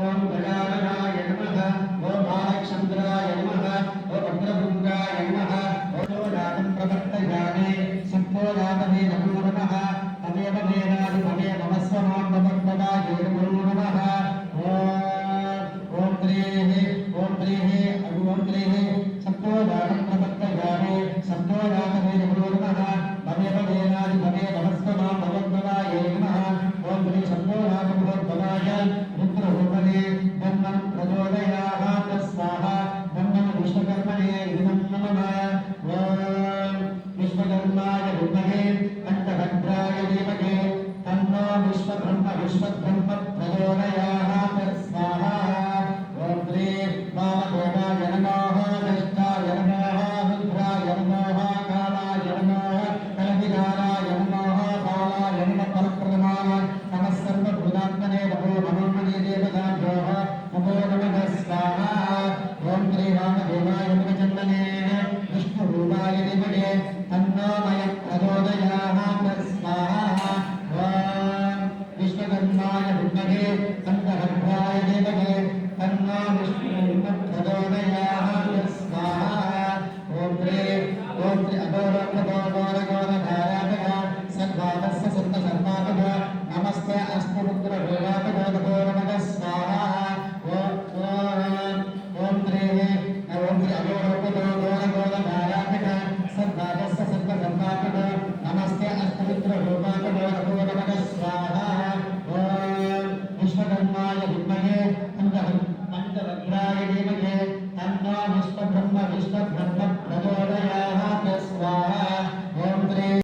ओम गजाननाय नमः ओम बालचंद्राय नमः ओम भद्रभृंगाय नमः ओम राजं प्रवर्तयामि संतोषामहे नमो नमः तमेव वेदादि भवे नमस्वमां भगवदाय नमो नमः ओम त्रीः संतोषामं प्रवर्तयामि संतोषामहे नमो नमः तमेव वेदादि भवे नमस्वमां भगवदाय नमः ओम त्रि संतोषामं भगवदाय रुद्ररूपणे ब्रह्मं प्रचोदयात् स्वाहा ब्रह्मं विश्वकर्मणे नमः ओम विश्वकर्माय विद्महे कंठभद्राय धीमहि तन्नो विश्वब्रह्म प्रचोदयात् स्वाहा ओम श्री वामदेवाय नमः ज्येष्ठाय नमः रुद्राय नमः कालाय नमः कलविहाराय नमः बालाय नमः परप्रथमाय नमः सर्वभूतात्मने नमो नमः देवताभ्यो नमो नमः स्वाहा ओम श्री वामदेवाय नमः जन्मने विष्णुरूपाय धीमहि तन्नो मयः प्रचोदयात् स्वाहा ओम विश्वकर्माय विद्महे कंठभद्राय धीमहि तन्नो विष्णुः प्रचोदयात् स्वाहा ओम श्री अघोरघोरघोरघोरधारातः सद्भावस्य सत्तसर्वातः नमस्ते अस्तु रुद्रभूतातः नमः स्वाहा ओम श्री अघोरघोरघोरधारातः सद्भावस्य सत्तसर्वातः नमस्ते अस्तु रुद्रभूतातः नमः स्वाहा ओम विश्वकर्माय विद्महे पंचभद्राय धीमहि तन्नो विश्वब्रह्म